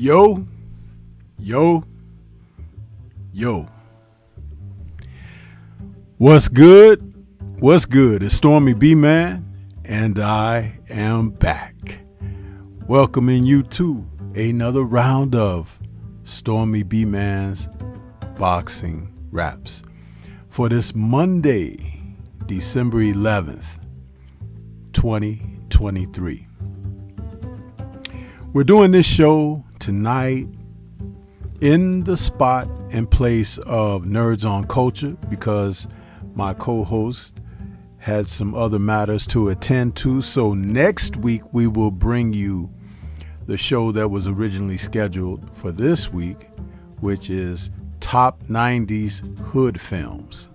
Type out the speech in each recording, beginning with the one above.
Yo, yo, yo. What's good? What's good? It's Stormybman, and I am back. Welcoming you to another round of Stormybman'S Boxing Raps for this Monday, December 11th, 2023. We're doing this show tonight in the spot and place of Nerds on Culture because my co-host had some other matters to attend to. So next week we will bring you the show that was originally scheduled for this week, which is Top 90s Hood Films.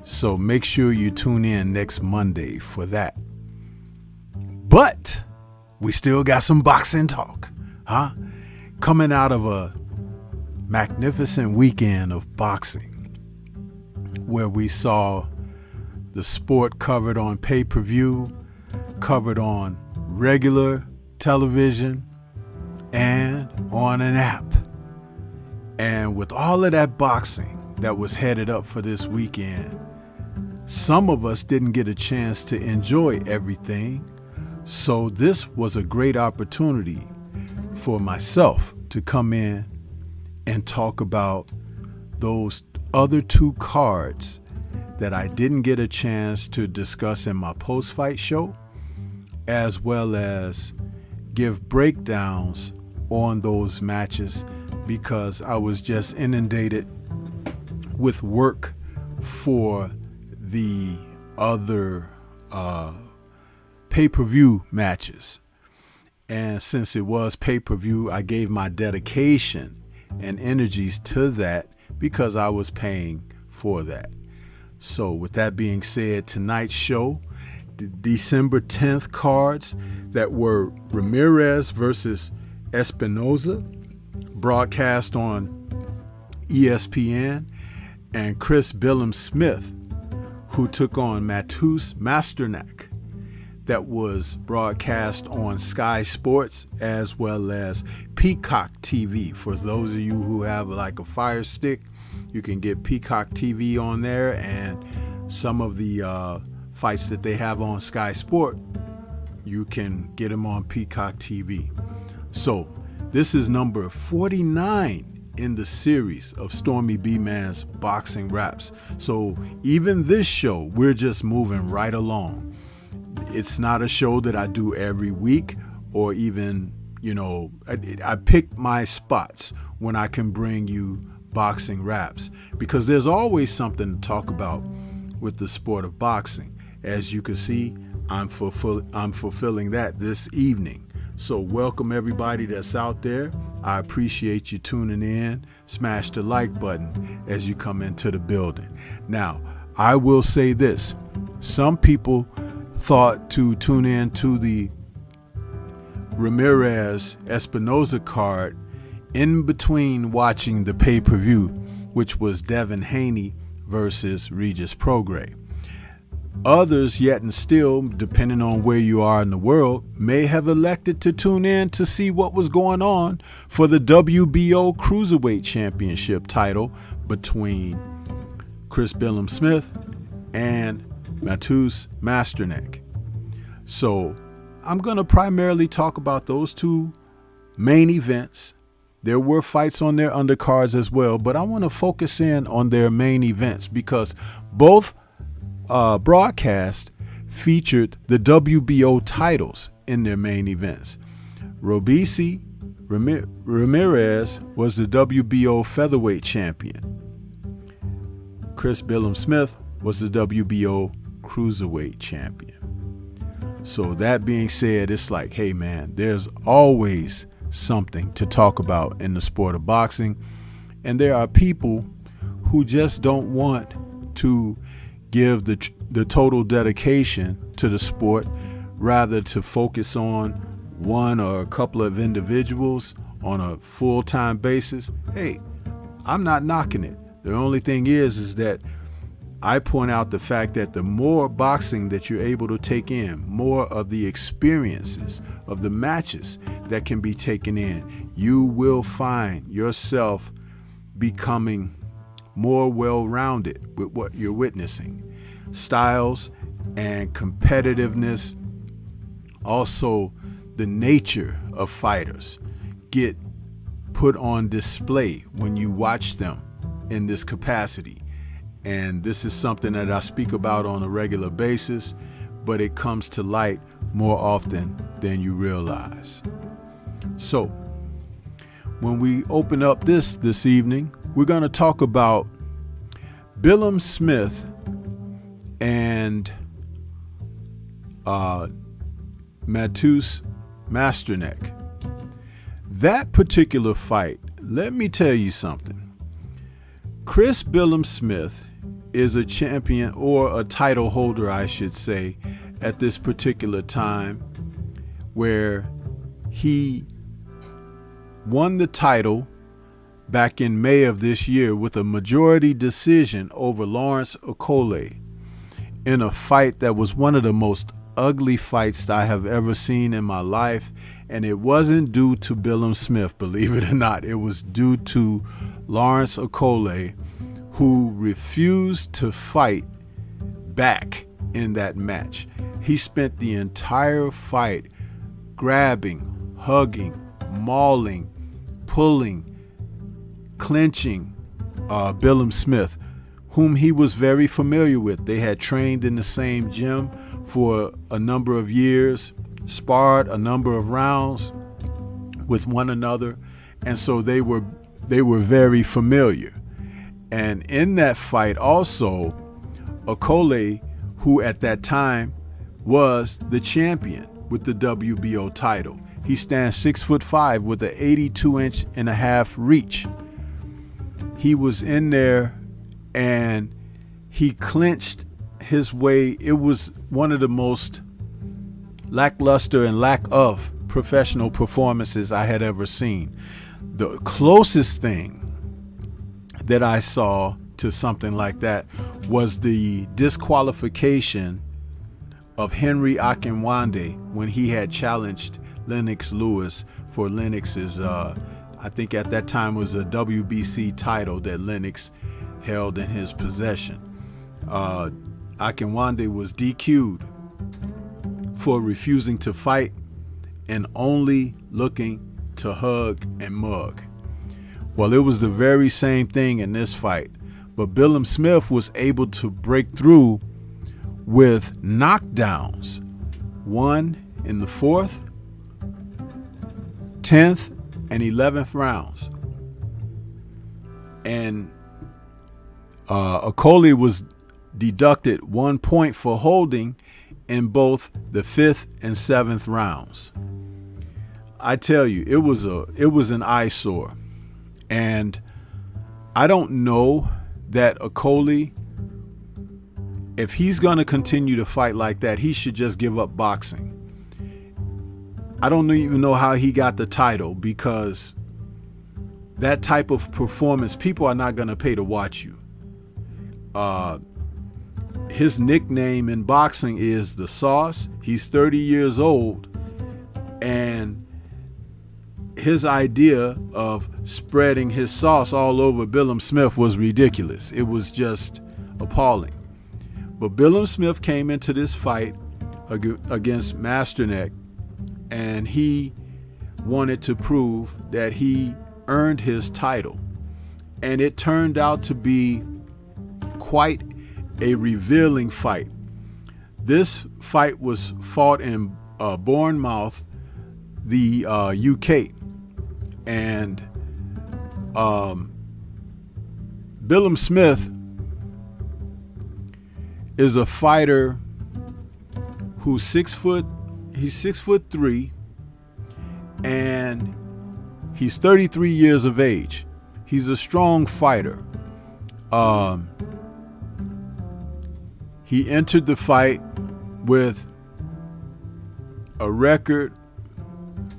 So make sure you tune in next Monday for that. But we still got some boxing talk, huh? Coming out of a magnificent weekend of boxing where we saw the sport covered on pay-per-view, covered on regular television, and on an app. And with all of that boxing that was headed up for this weekend, some of us didn't get a chance to enjoy everything. So this was a great opportunity for myself to come in and talk about those other two cards that I didn't get a chance to discuss in my post-fight show, as well as give breakdowns on those matches because I was just inundated with work for the other pay-per-view matches. And since it was pay-per-view, I gave my dedication and energies to that because I was paying for that. So with that being said, tonight's show, the December 10th cards that were Ramirez versus Espinoza, broadcast on ESPN, and Billam-Smith, who took on Masternak, that was broadcast on Sky Sports as well as Peacocktv. For those of you who have like a Fire Stick, you can get Peacocktv on there, and some of the fights that they have on Sky Sport, you can get them on Peacocktv. So this is number 49 in the series of Stormybman'S Boxing Raps. So even this show, we're just moving right along. It's not a show that I do every week or even, I pick my spots when I can bring you boxing raps because there's always something to talk about with the sport of boxing. As you can see, I'm fulfilling that this evening. So welcome everybody that's out there. I appreciate you tuning in. Smash the like button as you come into the building. Now, I will say this. Some people thought to tune in to the Ramirez Espinoza card in between watching the pay-per-view, which was Devin Haney versus Regis Prograis. Others, yet and still, depending on where you are in the world, may have elected to tune in to see what was going on for the WBO Cruiserweight Championship title between Billam-Smith and Masternak. So I'm going to primarily talk about those two main events. There were fights on their undercards as well, but I want to focus in on their main events because both broadcasts featured the WBO titles in their main events. Ramirez was the WBO featherweight champion. Billam-Smith was the WBO cruiserweight champion. So that being said, it's like, hey man, there's always something to talk about in the sport of boxing. And there are people who just don't want to give the total dedication to the sport, rather to focus on one or a couple of individuals on a full-time basis. Hey, I'm not knocking it. The only thing is that I point out the fact that the more boxing that you're able to take in, more of the experiences of the matches that can be taken in, you will find yourself becoming more well-rounded with what you're witnessing. Styles and competitiveness, also the nature of fighters, get put on display when you watch them in this capacity. And this is something that I speak about on a regular basis, but it comes to light more often than you realize. So when we open up this evening, we're going to talk about Billam-Smith and Masternak. That particular fight, let me tell you something. Chris Billam-Smith is a champion, or a title holder, I should say, at this particular time, where he won the title back in May of this year with a majority decision over Lawrence Okolie in a fight that was one of the most ugly fights that I have ever seen in my life. And it wasn't due to Billam-Smith, believe it or not. It was due to Lawrence Okolie, who refused to fight back in that match. He spent the entire fight grabbing, hugging, mauling, pulling, clinching Billam-Smith, whom he was very familiar with. They had trained in the same gym for a number of years, sparred a number of rounds with one another, and so they were very familiar. And in that fight also, Okolie, who at that time was the champion with the WBO title, he stands 6'5" with an 82.5-inch reach. He was in there and he clinched his way. It was one of the most lackluster and lack of professional performances I had ever seen. The closest thing that I saw to something like that was the disqualification of Henry Akinwande when he had challenged Lennox Lewis for Lennox's, I think at that time was a WBC title that Lennox held in his possession. Akinwande was DQ'd for refusing to fight and only looking to hug and mug. Well, it was the very same thing in this fight, but Billam-Smith was able to break through with knockdowns, one in the 4th, 10th, and 11th rounds. And Okolie was deducted 1 point for holding in both the 5th and 7th rounds. I tell you, it was an eyesore. And I don't know that Okolie, if he's going to continue to fight like that, he should just give up boxing. I don't even know how he got the title, because that type of performance, people are not going to pay to watch you. His nickname in boxing is The Sauce. He's 30 years old, and his idea of spreading his sauce all over Billam-Smith was ridiculous. It was just appalling. But Billam-Smith came into this fight against Masternak, and he wanted to prove that he earned his title. And it turned out to be quite a revealing fight. This fight was fought in Bournemouth, the UK. And Billam-Smith is a fighter who's 6 foot. He's 6'3", and he's 33 years of age. He's a strong fighter. He entered the fight with a record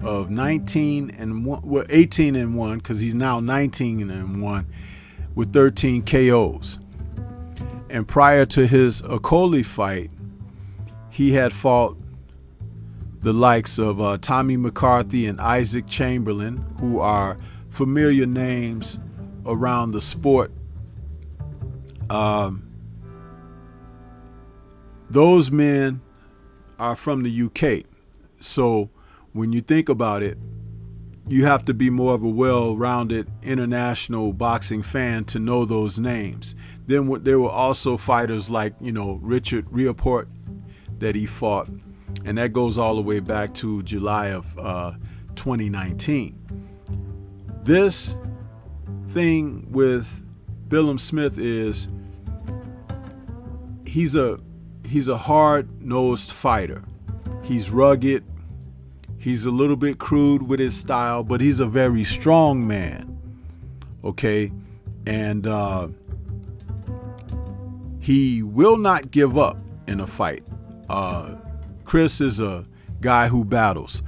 of 18-1, because he's now 19-1 with 13 KOs. And prior to his Okoli fight, he had fought the likes of Tommy McCarthy and Isaac Chamberlain, who are familiar names around the sport. Those men are from the UK. So when you think about it, you have to be more of a well-rounded international boxing fan to know those names. Then there were also fighters like, Richard Rioport that he fought. And that goes all the way back to July of 2019. This thing with Billam-Smith is he's a hard-nosed fighter. He's rugged. He's a little bit crude with his style, but he's a very strong man. Okay? And he will not give up in a fight. Chris is a guy who battles.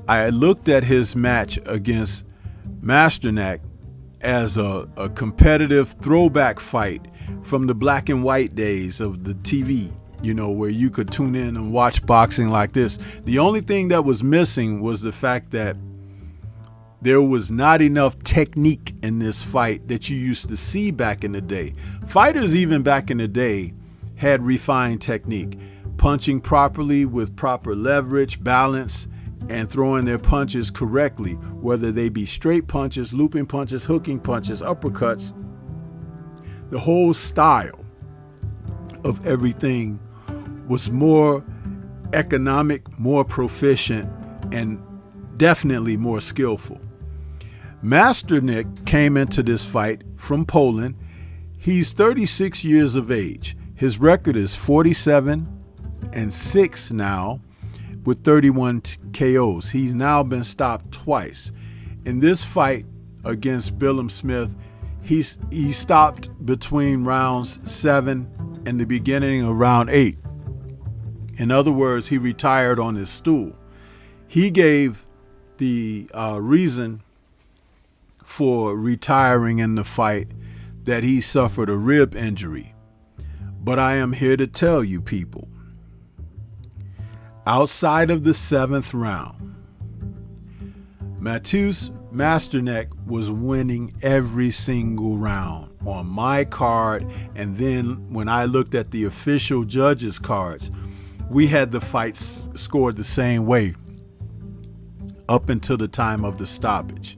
I looked at his match against Masternak as a competitive throwback fight from the black and white days of the TV, where you could tune in and watch boxing like this. The only thing that was missing was the fact that there was not enough technique in this fight that you used to see back in the day. Fighters even back in the day had refined technique, punching properly with proper leverage, balance, and throwing their punches correctly, whether they be straight punches, looping punches, hooking punches, uppercuts. The whole style of everything was more economic, more proficient, and definitely more skillful. Masternak came into this fight from Poland. He's 36 years of age. His record is 47-6 now with 31 KOs. He's now been stopped twice. In this fight against Billam-Smith, he stopped between rounds 7 and the beginning of round 8. In other words, he retired on his stool. He gave the reason for retiring in the fight that he suffered a rib injury. But I am here to tell you people, outside of the 7th round, Masternak was winning every single round on my card. And then when I looked at the official judges' cards, we had the fights scored the same way up until the time of the stoppage.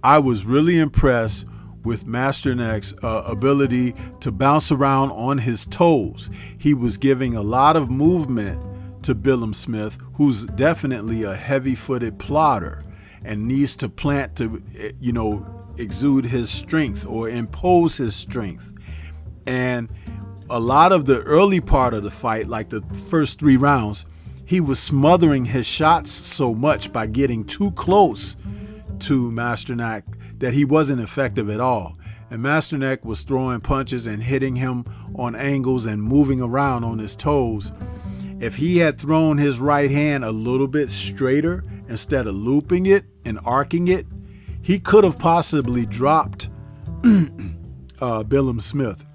I was really impressed with Masternak's ability to bounce around on his toes. He was giving a lot of movement to Billam-Smith, who's definitely a heavy-footed plotter and needs to plant to, exude his strength or impose his strength. And a lot of the early part of the fight, like the first 3 rounds, he was smothering his shots so much by getting too close to Masternak that he wasn't effective at all. And Masternak was throwing punches and hitting him on angles and moving around on his toes. If he had thrown his right hand a little bit straighter instead of looping it and arcing it, he could have possibly dropped Billam-Smith.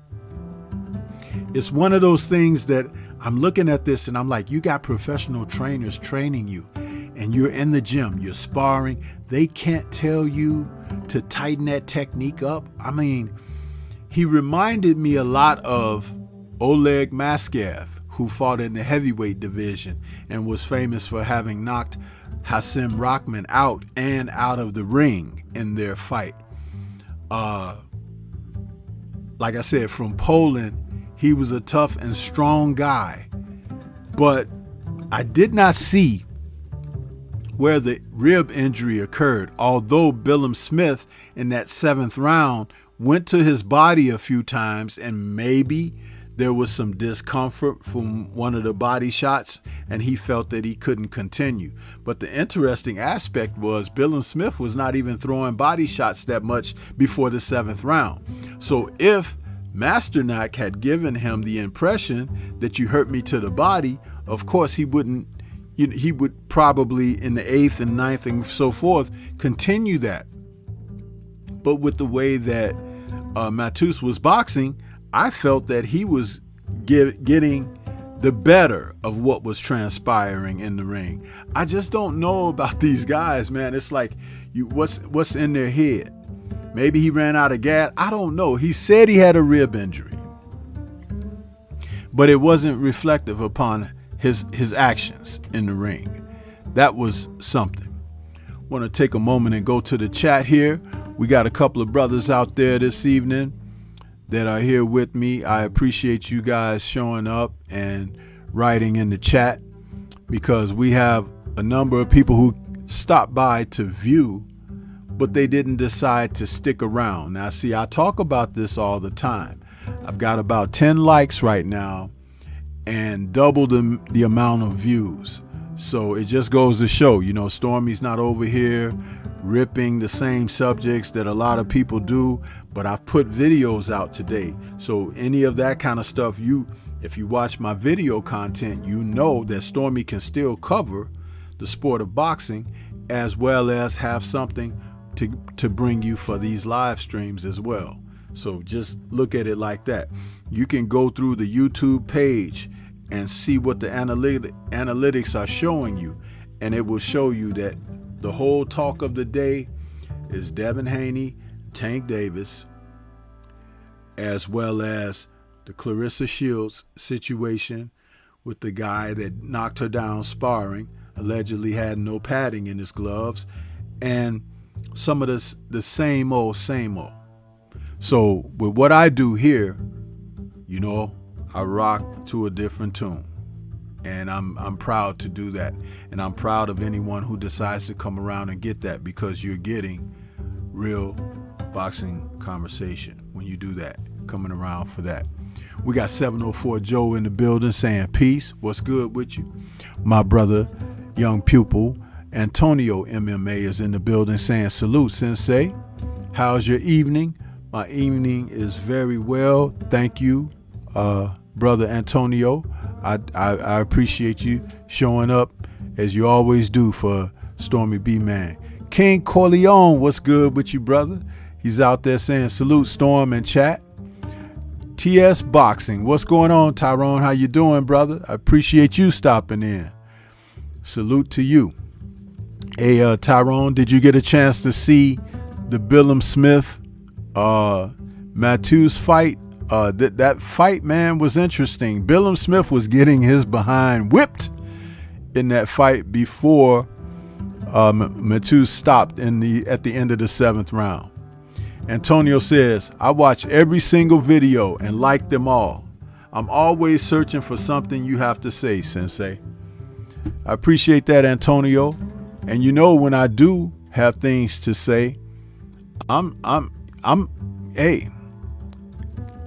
It's one of those things that I'm looking at this and I'm like, you got professional trainers training you and you're in the gym, you're sparring. They can't tell you to tighten that technique up. I mean, he reminded me a lot of Oleg Maskaev, who fought in the heavyweight division and was famous for having knocked Hasim Rahman out and out of the ring in their fight. Like I said, from Poland, he was a tough and strong guy, but I did not see where the rib injury occurred, although Billam-Smith in that 7th round went to his body a few times and maybe there was some discomfort from one of the body shots and he felt that he couldn't continue. But the interesting aspect was Billam-Smith was not even throwing body shots that much before the 7th round. So if Masternak had given him the impression that you hurt me to the body, of course he would probably in the 8th and 9th and so forth continue that. But with the way that Matus was boxing, I felt that he was getting the better of what was transpiring in the ring. I just don't know about these guys, man. It's like, what's in their head? Maybe he ran out of gas. I don't know. He said he had a rib injury, but it wasn't reflective upon his actions in the ring. That was something. Want to take a moment and go to the chat here. We got a couple of brothers out there this evening that are here with me. I appreciate you guys showing up and writing in the chat, because we have a number of people who stopped by to view, but they didn't decide to stick around. Now, see, I talk about this all the time. I've got about 10 likes right now and double the amount of views. So it just goes to show, Stormy's not over here ripping the same subjects that a lot of people do, but I've put videos out today. So any of that kind of stuff, if you watch my video content, you know that Stormy can still cover the sport of boxing, as well as have something to bring you for these live streams as well. So just look at it like that. You can go through the YouTube page and see what the analytics are showing you, and it will show you that the whole talk of the day is Devin Haney, Tank Davis, as well as the Clarissa Shields situation with the guy that knocked her down sparring, allegedly had no padding in his gloves, and some of the same old. So with what I do here, I rock to a different tune. And I'm proud to do that. And I'm proud of anyone who decides to come around and get that, because you're getting real boxing conversation when you do that, coming around for that. We got 704 Joe in the building saying peace. What's good with you? My brother, young pupil, Antonio MMA is in the building saying salute, Sensei. How's your evening? My evening is very well. Thank you, brother Antonio. I appreciate you showing up as you always do for Stormy B Man. King Corleone, what's good with you, brother? He's out there saying salute, Storm and chat. TS Boxing, what's going on, Tyrone? How you doing, brother? I appreciate you stopping in. Salute to you. Hey, Tyrone, did you get a chance to see the Billam-Smith Matthews fight? That fight, man, was interesting. Billam-Smith was getting his behind whipped in that fight before Matthews stopped at the end of the 7th round. Antonio says, I watch every single video and like them all. I'm always searching for something you have to say, Sensei. I appreciate that, Antonio. And when I do have things to say, hey,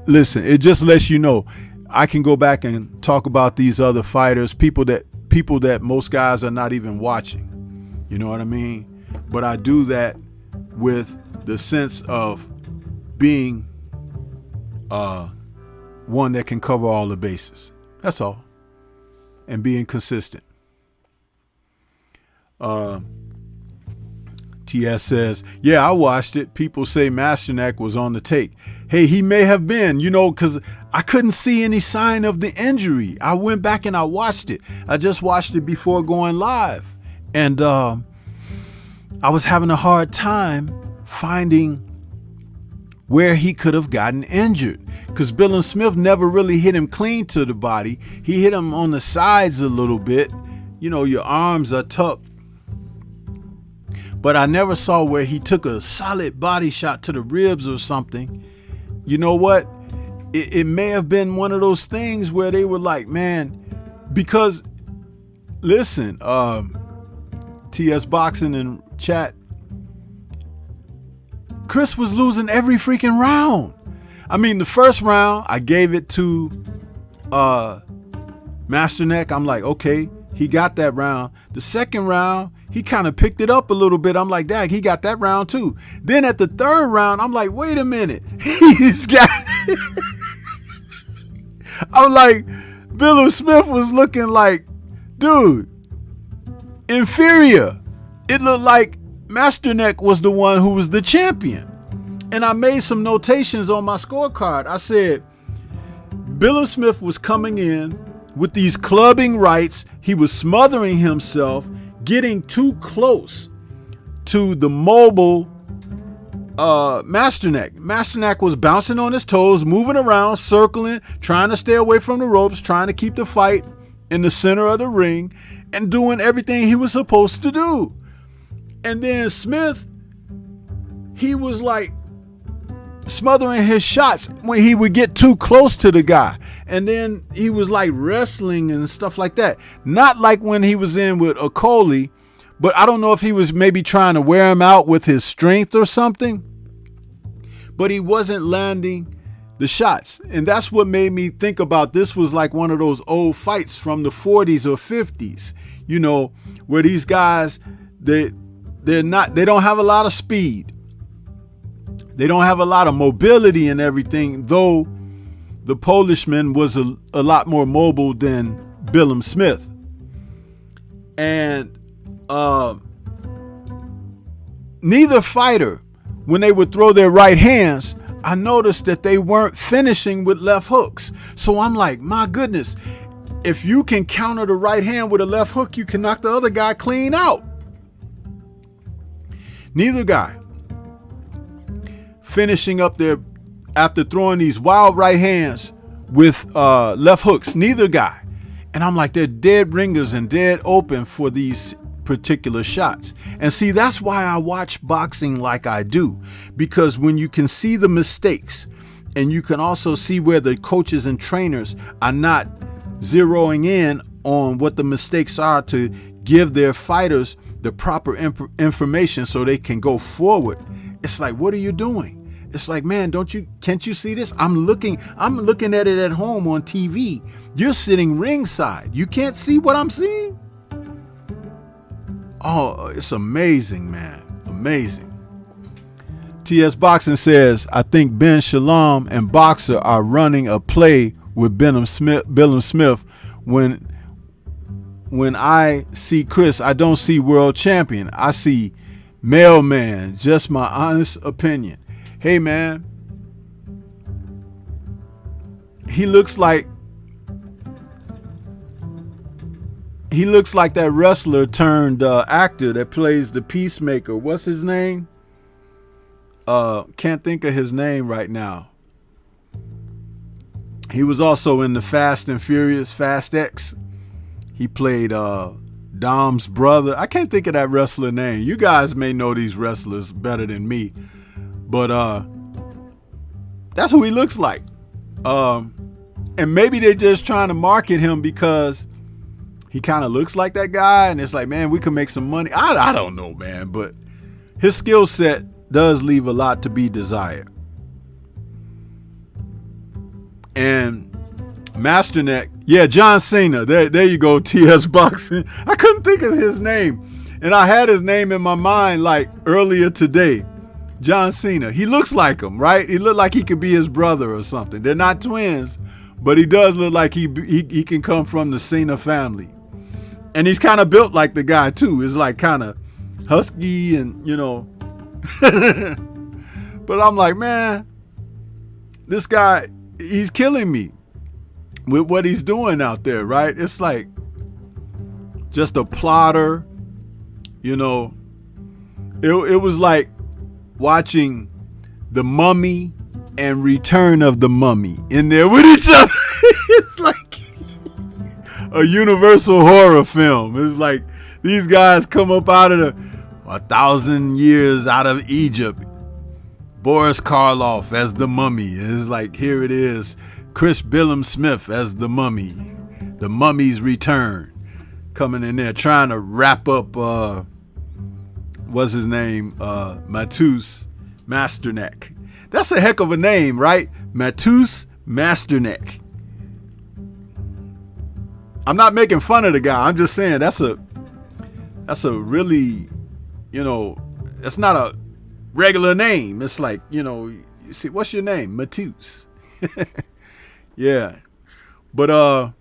listen, it just lets you know I can go back and talk about these other fighters, people that most guys are not even watching. You know what I mean? But I do that with the sense of being one that can cover all the bases. That's all. And being consistent. TS says, yeah, I watched it. People say Masternak was on the take. Hey, he may have been, because I couldn't see any sign of the injury. I went back and I watched it. I just watched it before going live. And I was having a hard time finding where he could have gotten injured, because Billam-Smith never really hit him clean to the body. He hit him on the sides a little bit. Your arms are tucked. But I never saw where he took a solid body shot to the ribs or something. You know what? It may have been one of those things where they were like, man, because, listen, TS Boxing in chat, Chris was losing every freaking round. I mean, the first round, I gave it to Masternak. I'm like, okay, he got that round. The second round, he kind of picked it up a little bit. I'm like, dang, he got that round too. Then at the third round, I'm like, wait a minute. He's got... I'm like, Billam-Smith was looking like, dude, inferior. It looked like Masternak was the one who was the champion. And I made some notations on my scorecard. I said, Billam-Smith was coming in with these clubbing rights. He was smothering himself, getting too close to the mobile Masternak. Masternak was bouncing on his toes, moving around, circling, trying to stay away from the ropes, trying to keep the fight in the center of the ring, and doing everything he was supposed to do. And then Smith, he was like smothering his shots when he would get too close to the guy. And then he was like wrestling and stuff like that. Not like when he was in with Okoli, but I don't know if he was maybe trying to wear him out with his strength or something. But he wasn't landing the shots. And that's what made me think about this was like one of those old fights from the 40s or 50s, you know, where these guys, they don't have a lot of speed. They don't have a lot of mobility and everything, though the Polishman was a lot more mobile than Billam-Smith. And neither fighter, when they would throw their right hands, I noticed that they weren't finishing with left hooks. So I'm like, my goodness, if you can counter the right hand with a left hook, you can knock the other guy clean out. Neither guy finishing up there after throwing these wild right hands with left hooks. Neither guy. And I'm like, they're dead ringers and dead open for these particular shots. And see, that's why I watch boxing like I do, because when you can see the mistakes and you can also see where the coaches and trainers are not zeroing in on what the mistakes are to give their fighters the proper information so they can go forward. It's like, what are you doing? It's like, man, can't you see this? I'm looking at it at home on TV. You're sitting ringside. You can't see what I'm seeing? Oh, it's amazing, man. Amazing. TS Boxing says, I think Ben Shalom and Boxer are running a play with Billam-Smith. When I see Chris, I don't see world champion. I see mailman. Just my honest opinion. Hey, man. He looks like that wrestler turned actor that plays the Peacemaker. What's his name? Can't think of his name right now. He was also in the Fast and Furious, Fast X. He played Dom's brother. I can't think of that wrestler name. You guys may know these wrestlers better than me. But that's who he looks like. And maybe they're just trying to market him because he kind of looks like that guy. And it's like, man, we can make some money. I don't know, man. But his skill set does leave a lot to be desired. And Masternak, yeah, John Cena. There you go, TS Boxing. I couldn't think of his name. And I had his name in my mind like earlier today. John Cena. He looks like him, right? He looked like he could be his brother or something. They're not twins, but he does look like he can come from the Cena family. And he's kind of built like the guy too. It's like kind of husky and, you know. But I'm like, man, this guy, he's killing me with what he's doing out there, right? It's like just a plotter, you know. It was like watching The Mummy and Return of the Mummy in there with each other. It's like a universal horror film. It's like these guys come up out of 1,000 years out of Egypt. Boris Karloff as the Mummy. It's like, here it is. Chris Billam-Smith as the Mummy. The Mummy's Return. Coming in there trying to wrap up what's his name? Matus Masternak. That's a heck of a name, right? Matus Masternak. I'm not making fun of the guy. I'm just saying that's a really, you know, it's not a regular name. It's like, you know, you see, what's your name? Matus. Yeah. But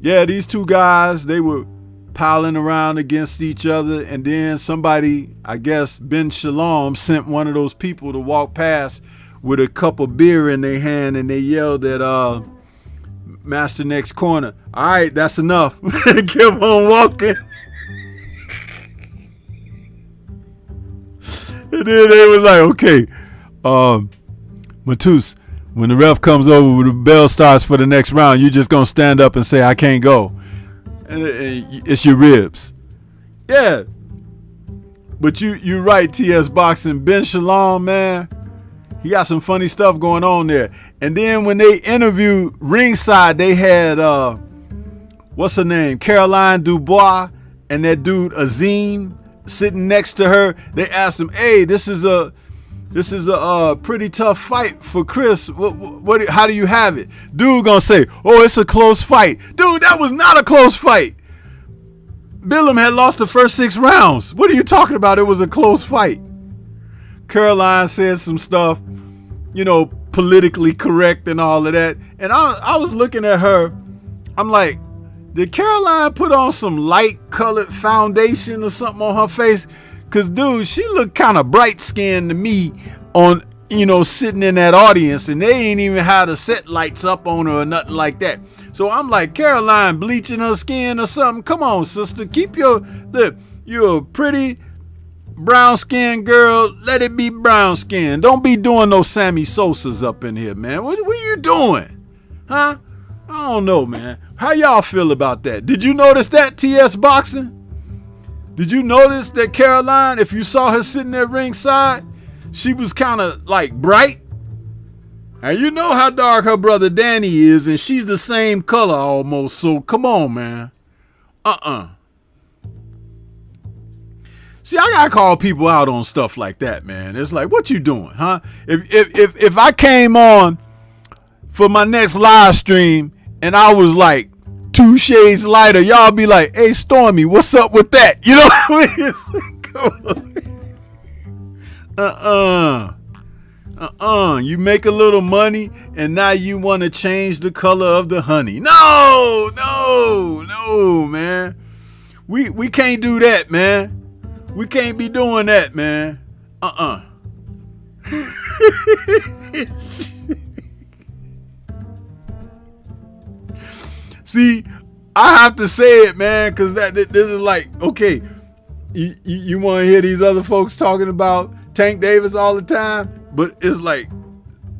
yeah, these two guys, they were piling around against each other, and then somebody, I guess Ben Shalom, sent one of those people to walk past with a cup of beer in their hand, and they yelled at Masternak's corner. All right, that's enough. Kept on walking. And then they was like, okay, Matus, when the ref comes over, when the bell starts for the next round, you just gonna stand up and say, I can't go. And it's your ribs. Yeah. But you're right, TS Boxing. Ben Shalom, man. He got some funny stuff going on there. And then when they interviewed ringside, they had what's her name? Caroline Dubois and that dude Azim sitting next to her. They asked him, hey, this is a pretty tough fight for Chris. How do you have it? Dude gonna say, oh, it's a close fight. Dude, that was not a close fight. Billam had lost the first 6 rounds. What are you talking about? It was a close fight. Caroline said some stuff, politically correct and all of that. And I was looking at her. I'm like, did Caroline put on some light colored foundation or something on her face? Cause dude, she looked kind of bright skinned to me on, sitting in that audience, and they ain't even had the set lights up on her or nothing like that. So I'm like, Caroline bleaching her skin or something. Come on, sister, keep you're a pretty brown skinned girl. Let it be brown skin. Don't be doing no Sammy Sosas up in here, man. What are you doing? Huh? I don't know, man. How y'all feel about that? Did you notice that, TS Boxing? Did you notice that Caroline, if you saw her sitting there ringside, she was kind of like bright? And you know how dark her brother Danny is, and she's the same color almost. So come on, man. See, I gotta call people out on stuff like that, man. It's like, what you doing, huh? If I came on for my next live stream and I was like 2 shades lighter, y'all be like, hey, Stormy, what's up with that? You know what I mean? It's like, you make a little money and now you want to change the color of the honey. No, man. We can't do that, man. We can't be doing that, man. See, I have to say it, man, because this is like, okay, you want to hear these other folks talking about Tank Davis all the time, but it's like,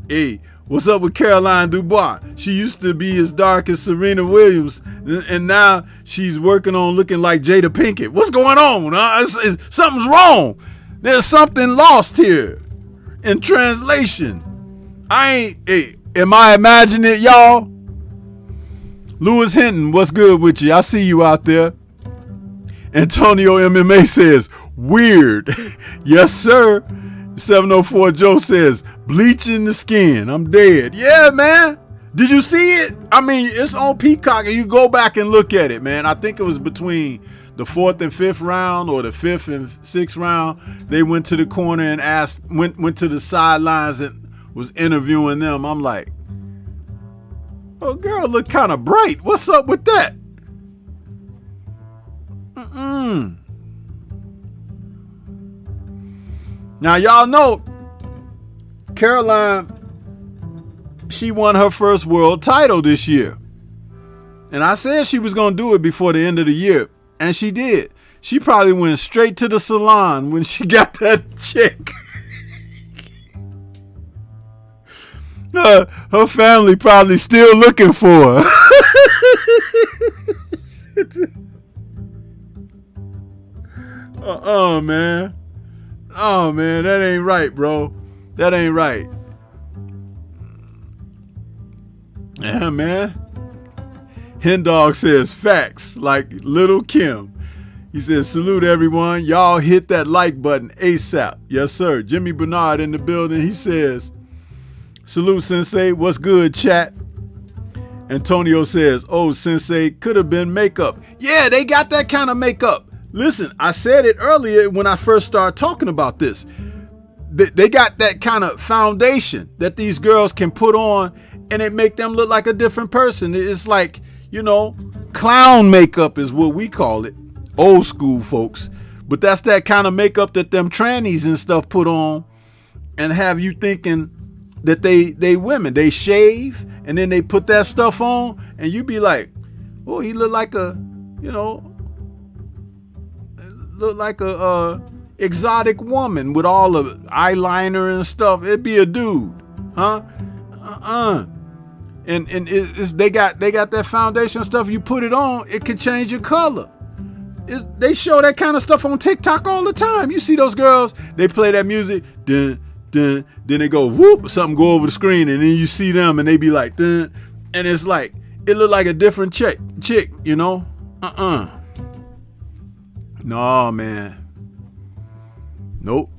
hey, what's up with Caroline Dubois? She used to be as dark as Serena Williams, and now she's working on looking like Jada Pinkett. What's going on? Huh? Something's wrong. There's something lost here in translation. Am I imagining it, y'all? Lewis Hinton, what's good with you? I see you out there. Antonio MMA says, weird. Yes, sir. 704 Joe says, bleaching the skin. I'm dead. Yeah, man. Did you see it? I mean, it's on Peacock, and you go back and look at it, man. I think it was between the 4th and 5th round or the 5th and 6th round. They went to the corner and went to the sidelines and was interviewing them. I'm like, oh, girl, look kind of bright. What's up with that? Now, y'all know Caroline, she won her first world title this year. And I said she was going to do it before the end of the year. And she did. She probably went straight to the salon when she got that check. Her family probably still looking for her. Man. Oh, man, that ain't right, bro. That ain't right. Yeah, man. Hendog says facts like Little Kim. He says, salute everyone. Y'all hit that like button ASAP. Yes, sir. Jimmy Bernard in the building. He says, salute, Sensei. What's good, chat? Antonio says, oh, Sensei, could have been makeup. Yeah, they got that kind of makeup. Listen, I said it earlier when I first started talking about this. They got that kind of foundation that these girls can put on and it make them look like a different person. It's like, clown makeup is what we call it. Old school folks. But that's that kind of makeup that them trannies and stuff put on and have you thinking that they women. They shave and then they put that stuff on, and you be like, oh, he look like a, exotic woman with all the eyeliner and stuff. It'd be a dude, huh? And they got that foundation stuff. You put it on, it can change your color. They show that kind of stuff on TikTok all the time. You see those girls, they play that music, dun, dun, then they go whoop, something go over the screen, and then you see them and they be like, dun, and it's like, it look like a different chick, No, man. Nope.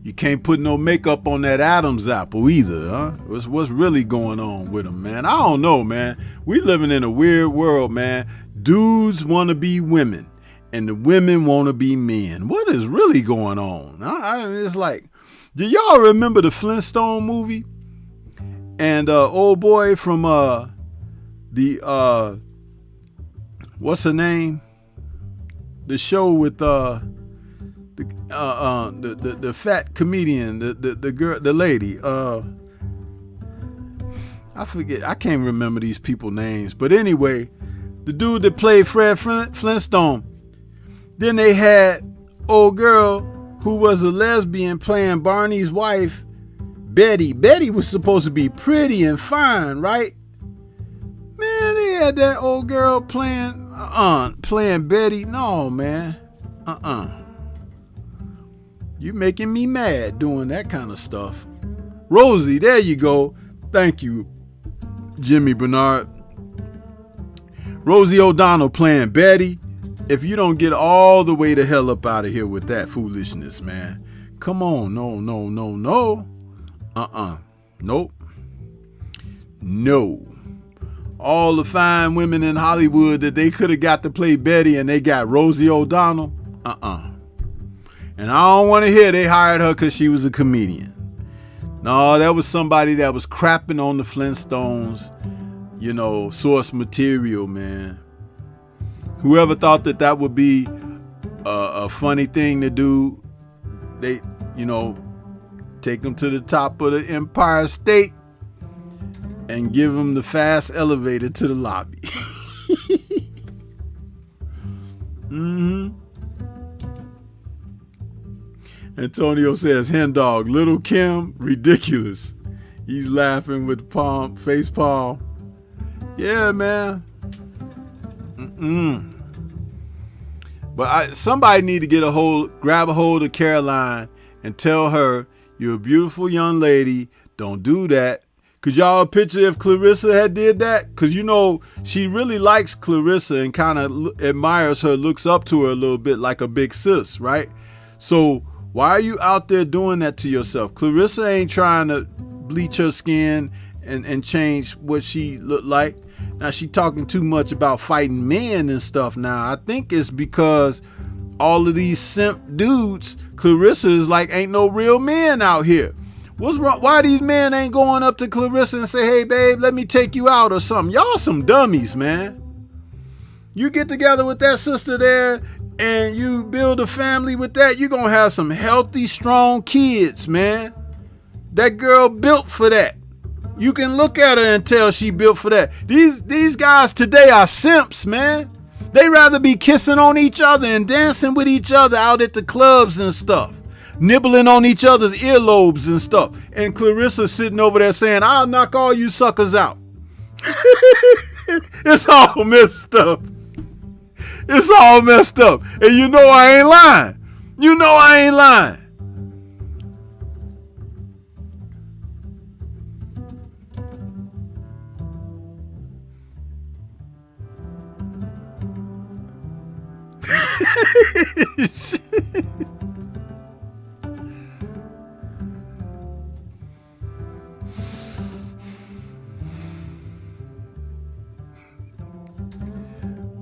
You can't put no makeup on that Adam's apple either, huh? What's really going on with them, man? I don't know, man. We living in a weird world, man. Dudes want to be women, and the women want to be men. What is really going on? It's like, do y'all remember the Flintstone movie? And old boy from what's her name? The show with the fat comedian, the girl, the lady. I forget. I can't remember these people's names. But anyway, the dude that played Fred Flintstone. Then they had old girl who was a lesbian playing Barney's wife, Betty. Betty was supposed to be pretty and fine, right? Man, they had that old girl playing Betty. No, man. You making me mad doing that kind of stuff. Rosie, there you go. Thank you, Jimmy Bernard. Rosie O'Donnell playing Betty. If you don't get all the way the hell up out of here with that foolishness, man. Come on. No. Nope. No. All the fine women in Hollywood that they could have got to play Betty, and they got Rosie O'Donnell. And I don't want to hear they hired her because she was a comedian. No, that was somebody that was crapping on the Flintstones, source material, man. Whoever thought that would be a funny thing to do, they, take them to the top of the Empire State and give them the fast elevator to the lobby. Antonio says, hen dog, Little Kim, ridiculous. He's laughing with the face palm. Yeah, man. But somebody need to grab a hold of Caroline and tell her, you're a beautiful young lady. Don't do that. Could y'all picture if Clarissa had did that? Because, she really likes Clarissa and kind of admires her, looks up to her a little bit like a big sis, right? So why are you out there doing that to yourself? Clarissa ain't trying to bleach her skin and change what she looked like. Now she talking too much about fighting men and stuff now. I think it's because all of these simp dudes, Clarissa is like, ain't no real men out here. What's wrong? Why these men ain't going up to Clarissa and say, hey, babe, let me take you out or something? Y'all some dummies, man. You get together with that sister there and you build a family with that, you're going to have some healthy, strong kids, man. That girl built for that. You can look at her and tell she built for that. These guys today are simps, man. They rather be kissing on each other and dancing with each other out at the clubs and stuff. Nibbling on each other's earlobes and stuff. And Clarissa sitting over there saying, I'll knock all you suckers out. It's all messed up. It's all messed up. And I ain't lying. I ain't lying.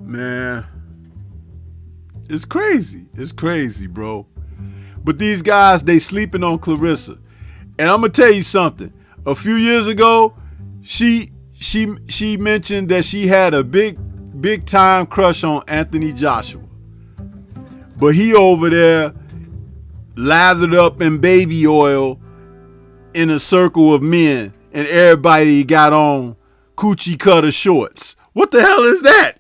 Man, it's crazy. It's crazy, bro. But these guys, they sleeping on Clarissa. And I'm going to tell you something. A few years ago, she mentioned that she had a big time crush on Anthony Joshua. But he over there lathered up in baby oil in a circle of men, and everybody got on coochie cutter shorts. What the hell is that?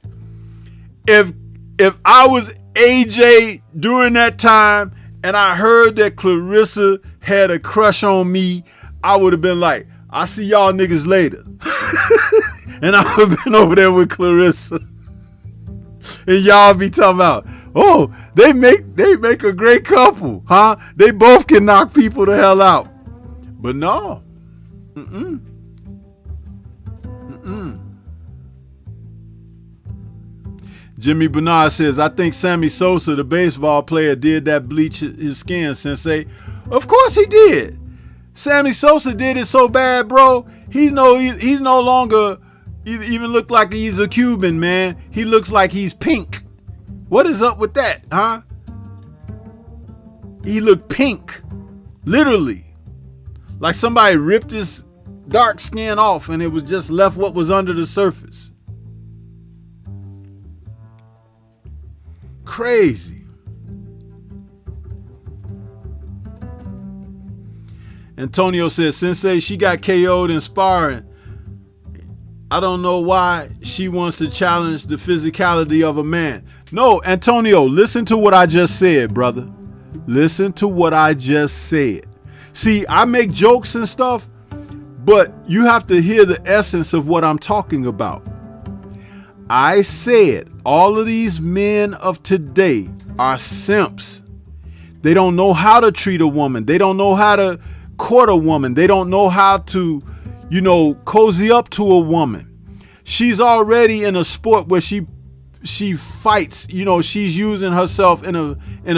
If I was AJ during that time and I heard that Clarissa had a crush on me, I would have been like, I'll see y'all niggas later. And I would have been over there with Clarissa. And y'all be talking about, oh, they make a great couple, huh? They both can knock people the hell out. But no. Jimmy Bernard says, I think Sammy Sosa, the baseball player, did that bleach his skin, Sensei. Of course he did. Sammy Sosa did it so bad, bro. He's no longer even look like he's a Cuban, man. He looks like he's pink. What is up with that, huh? He looked pink. Literally. Like somebody ripped his dark skin off and it was just left what was under the surface. Crazy. Antonio says, Sensei, she got KO'd in sparring. I don't know why she wants to challenge the physicality of a man. No, Antonio, listen to what I just said, brother. Listen to what I just said. See, I make jokes and stuff, but you have to hear the essence of what I'm talking about. I said all of these men of today are simps. They don't know how to treat a woman. They don't know how to court a woman. They don't know how to, cozy up to a woman. She's already in a sport where she fights. She's using herself in a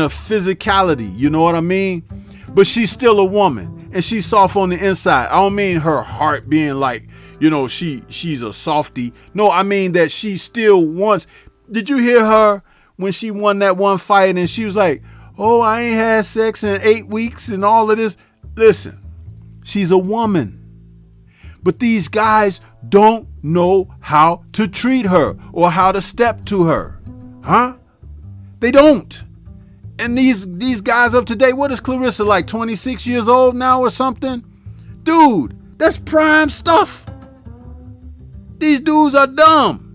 physicality. You know what I mean? But she's still a woman, and she's soft on the inside. I don't mean her heart being like, she's a softie. No, I mean that she still wants. Did you hear her when she won that one fight and she was like, oh, I ain't had sex in 8 weeks and all of this? Listen, she's a woman. But these guys don't know how to treat her or how to step to her. Huh? They don't. And these guys of today, what is Clarissa, like 26 years old now or something? Dude, that's prime stuff. These dudes are dumb.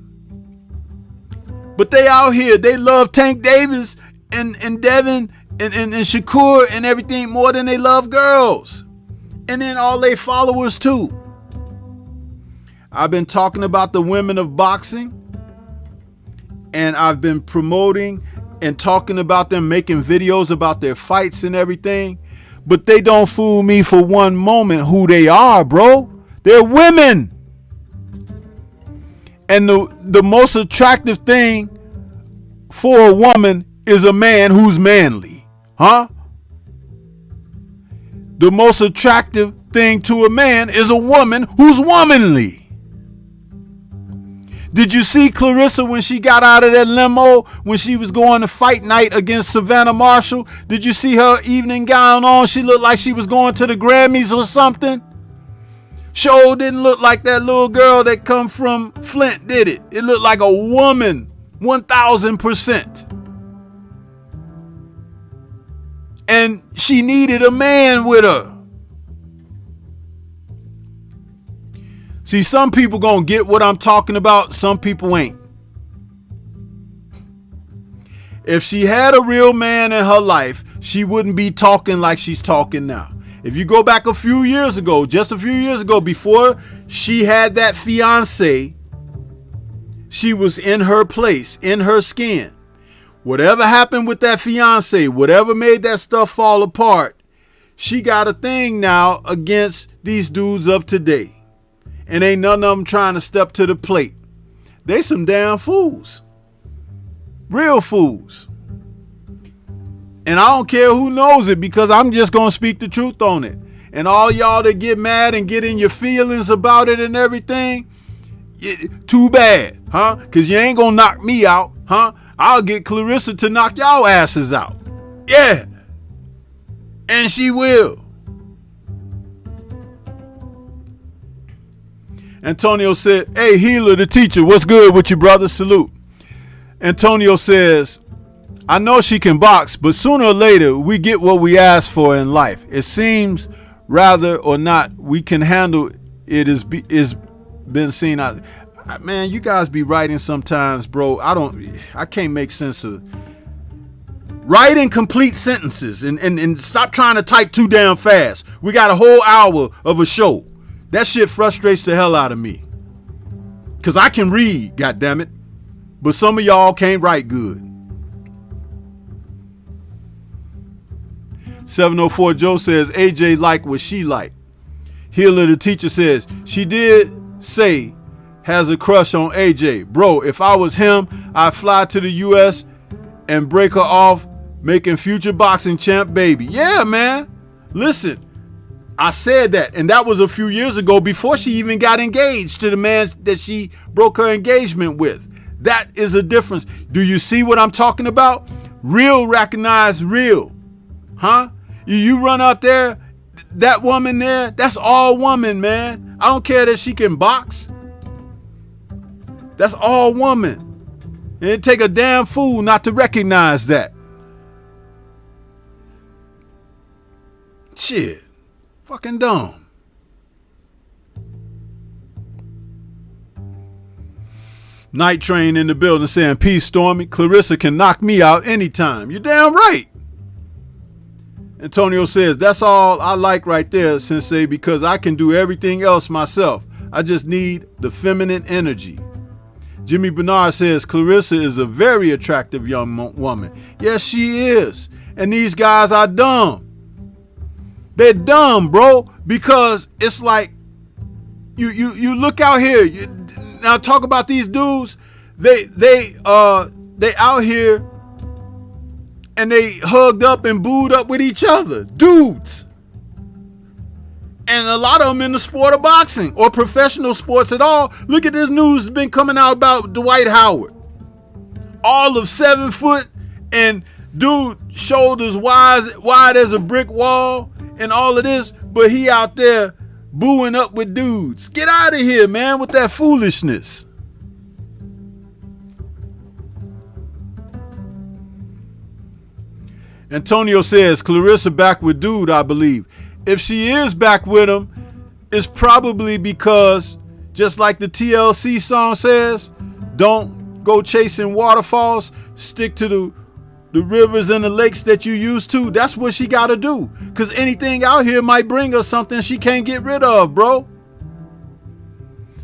But they out here, they love Tank Davis and Devin and Shakur and everything more than they love girls. And then all they followers too. I've been talking about the women of boxing, and I've been promoting and talking about them, making videos about their fights and everything. But they don't fool me for one moment who they are, bro. They're women. And the most attractive thing for a woman is a man who's manly. Huh? The most attractive thing to a man is a woman who's womanly. Did you see Clarissa when she got out of that limo when she was going to fight night against Savannah Marshall? Did you see her evening gown on? She looked like she was going to the Grammys or something. Sure didn't look like that little girl that come from Flint, did it? It looked like a woman, 1000%. And she needed a man with her. See, some people gonna get what I'm talking about, some people ain't. If she had a real man in her life, she wouldn't be talking like she's talking now. If you go back just a few years ago, before she had that fiance, she was in her place, in her skin. Whatever happened with that fiance, whatever made that stuff fall apart, she got a thing now against these dudes of today. And ain't none of them trying to step to the plate. They some damn fools. Real fools. And I don't care who knows it, because I'm just going to speak the truth on it. And all y'all that get mad and get in your feelings about it and everything, too bad, huh? Because you ain't going to knock me out, huh? I'll get Clarissa to knock y'all asses out. Yeah. And she will. Antonio said, hey, Healer, the teacher, what's good with you, brother? Salute. Antonio says, I know she can box, but sooner or later, we get what we ask for in life. It seems rather or not, we can handle is been seen. Man, you guys be writing sometimes, bro. I can't make sense of writing complete sentences and stop trying to type too damn fast. We got a whole hour of a show. That shit frustrates the hell out of me. Cause I can read, goddammit. But some of y'all can't write good. 704 Joe says AJ like what she like. Healer the teacher says she did say has a crush on AJ. Bro, if I was him, I'd fly to the US and break her off, making future boxing champ baby. Yeah, man. Listen, I said that, and that was a few years ago before she even got engaged to the man that she broke her engagement with. That is a difference. Do you see what I'm talking about? Real recognize real. Huh? You run out there, that woman there, that's all woman, man. I don't care that she can box. That's all woman. And it'd take a damn fool not to recognize that. Shit. Fucking dumb. Night Train in the building saying, peace, Stormy. Clarissa can knock me out anytime. You're damn right. Antonio says, that's all I like right there, Sensei, because I can do everything else myself. I just need the feminine energy. Jimmy Bernard says, Clarissa is a very attractive young woman. Yes, she is. And these guys are dumb. They're dumb, bro, because it's like you look out here. Now talk about these dudes. They out here and they hugged up and booed up with each other. Dudes. And a lot of them in the sport of boxing or professional sports at all. Look at this news that's been coming out about Dwight Howard. All of 7 foot and dude shoulders wide as a brick wall and all of this, but he out there booing up with dudes. Get out of here, man, with that foolishness. Antonio says, Clarissa back with dude, I believe. If she is back with him, it's probably because, just like the TLC song says, don't go chasing waterfalls, stick to the rivers and the lakes that you used to. That's what she got to do. Because anything out here might bring her something she can't get rid of, bro.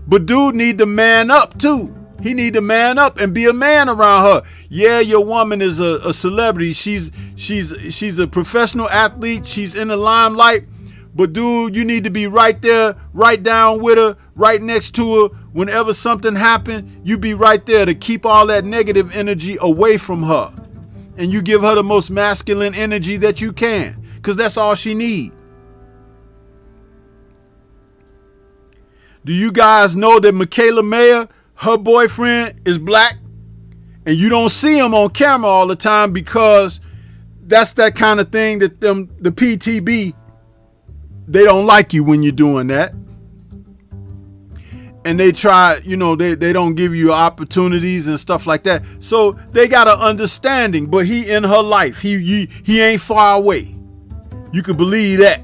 But dude need to man up, too. He need to man up and be a man around her. Yeah, your woman is a celebrity. She's a professional athlete. She's in the limelight. But dude, you need to be right there, right down with her, right next to her. Whenever something happens, you be right there to keep all that negative energy away from her. And you give her the most masculine energy that you can, because that's all she needs. Do you guys know that Michaela Mayer, her boyfriend, is black? And you don't see him on camera all the time because that's that kind of thing that the PTB, they don't like you when you're doing that. And they try, they don't give you opportunities and stuff like that. So they got an understanding, but he in her life. He ain't far away. You can believe that.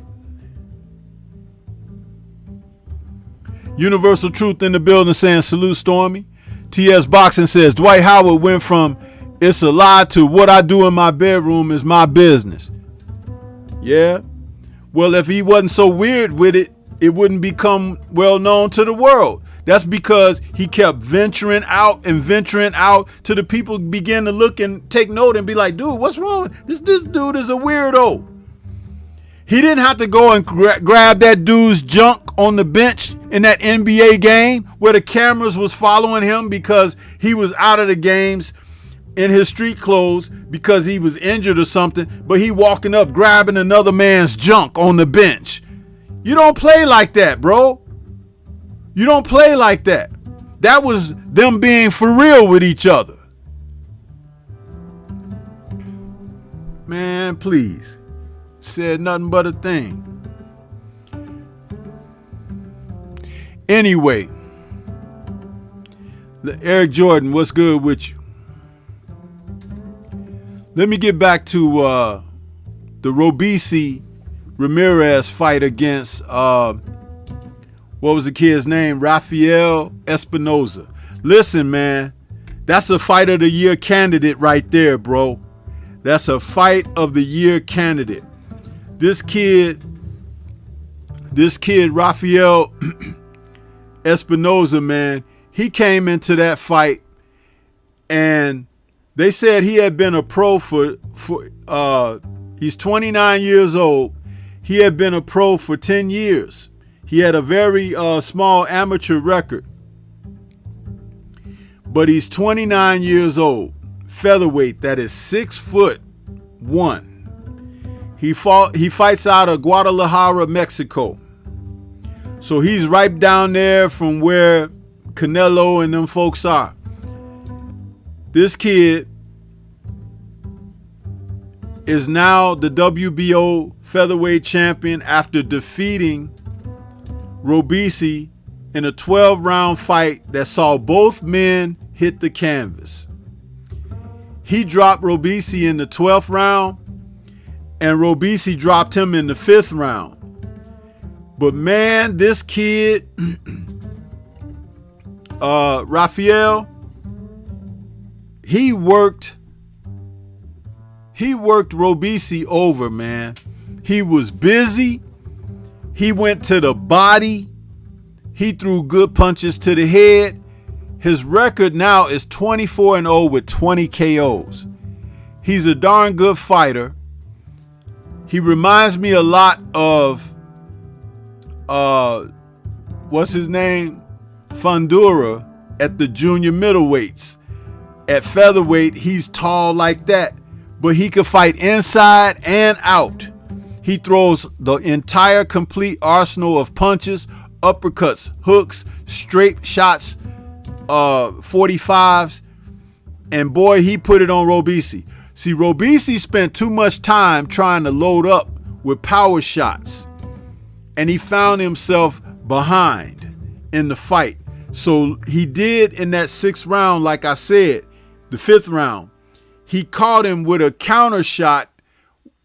Universal Truth in the building saying, salute, Stormy. TS Boxing says, Dwight Howard went from it's a lie to what I do in my bedroom is my business. Yeah. Well, if he wasn't so weird with it, it wouldn't become well known to the world. That's because he kept venturing out to the people begin to look and take note and be like, dude, what's wrong? This dude is a weirdo. He didn't have to go and grab that dude's junk on the bench in that NBA game where the cameras was following him because he was out of the games in his street clothes because he was injured or something, but he walking up grabbing another man's junk on the bench. You don't play like that, bro. You don't play like that. That was them being for real with each other. Man, please. Said nothing but a thing. Anyway, Eric Jordan, what's good with you? Let me get back to the Robisi Ramirez fight against what was the kid's name? Rafael Espinoza. Listen, man, that's a fight of the year candidate right there, bro. That's a fight of the year candidate. This kid, Rafael Espinoza, man, he came into that fight and they said he had been a pro for he's 29 years old. He had been a pro for 10 years. He had a very small amateur record. But he's 29 years old. Featherweight, that is 6'1". He fights out of Guadalajara, Mexico. So he's right down there from where Canelo and them folks are. This kid is now the WBO featherweight champion after defeating Robeisy in a 12-round fight that saw both men hit the canvas. He dropped Robeisy in the 12th round, and Robeisy dropped him in the 5th round. But man, this kid, Rafael, he worked Robeisy over, man. He was busy. He went to the body. He threw good punches to the head. His record now is 24-0 with 20 KOs. He's a darn good fighter. He reminds me a lot of, what's his name? Fundura at the junior middleweights. At featherweight, he's tall like that, but he could fight inside and out. He throws the entire complete arsenal of punches, uppercuts, hooks, straight shots, 45s, and boy, he put it on Robeisy. See, Robeisy spent too much time trying to load up with power shots, and he found himself behind in the fight. So he did in that 6th round, like I said, the 5th round, he caught him with a counter shot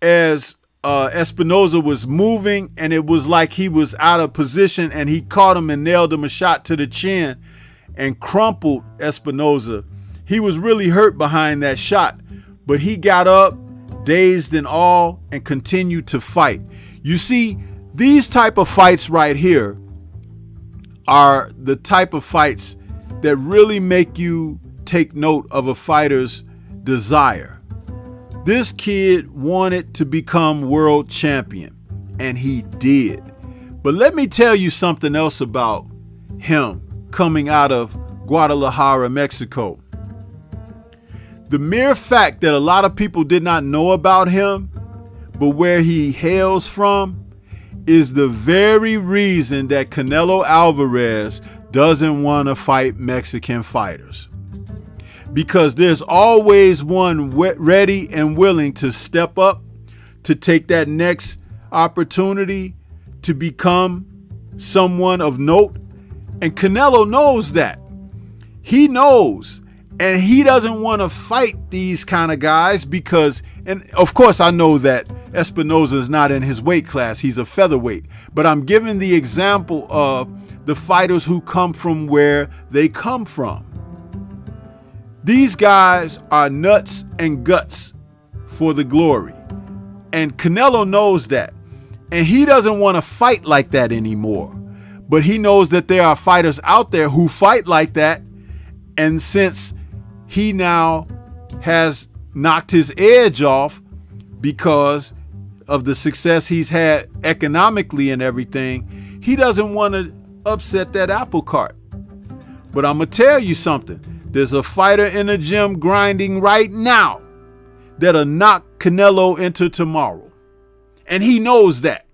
as Espinoza was moving, and it was like he was out of position, and he caught him and nailed him a shot to the chin and crumpled Espinoza. He was really hurt behind that shot, but he got up, dazed and all, and continued to fight. You see, these type of fights right here are the type of fights that really make you take note of a fighter's desire. This kid wanted to become world champion, and he did. But let me tell you something else about him coming out of Guadalajara, Mexico. The mere fact that a lot of people did not know about him, but where he hails from, is the very reason that Canelo Alvarez doesn't want to fight Mexican fighters. Because there's always one ready and willing to step up, to take that next opportunity to become someone of note. And Canelo knows that. He knows. And he doesn't want to fight these kind of guys because, and of course I know that Espinoza is not in his weight class. He's a featherweight. But I'm giving the example of the fighters who come from where they come from. These guys are nuts and guts for the glory. And Canelo knows that. And he doesn't want to fight like that anymore. But he knows that there are fighters out there who fight like that. And since he now has knocked his edge off because of the success he's had economically and everything, he doesn't want to upset that apple cart. But I'm going to tell you something. There's a fighter in the gym grinding right now that'll knock Canelo into tomorrow. And he knows that.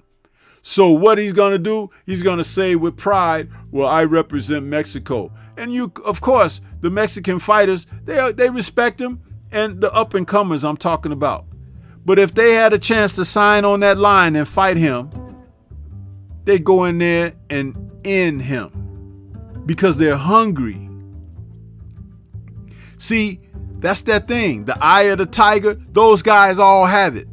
So what he's going to do, he's going to say with pride, well, I represent Mexico. And you, of course, the Mexican fighters, they respect him, and the up and comers I'm talking about. But if they had a chance to sign on that line and fight him, they go in there and end him because they're hungry. See, that's that thing. The eye of the tiger, those guys all have it.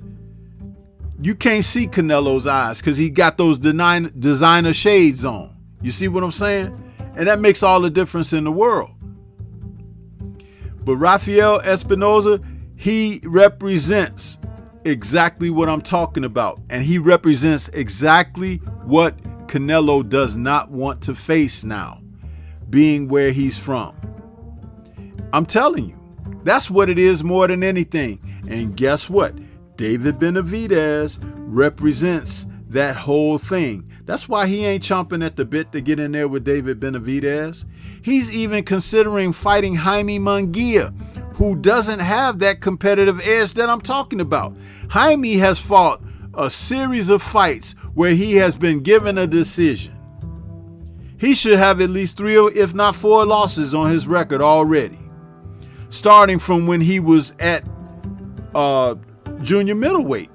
You can't see Canelo's eyes because he got those designer shades on. You see what I'm saying? And that makes all the difference in the world. But Rafael Espinoza, he represents exactly what I'm talking about. And he represents exactly what Canelo does not want to face now, being where he's from. I'm telling you, that's what it is more than anything. And guess what? David Benavidez represents that whole thing. That's why he ain't chomping at the bit to get in there with David Benavidez. He's even considering fighting Jaime Munguia, who doesn't have that competitive edge that I'm talking about. Jaime has fought a series of fights where he has been given a decision. He should have at least 3 or if not 4 losses on his record already, starting from when he was at junior middleweight.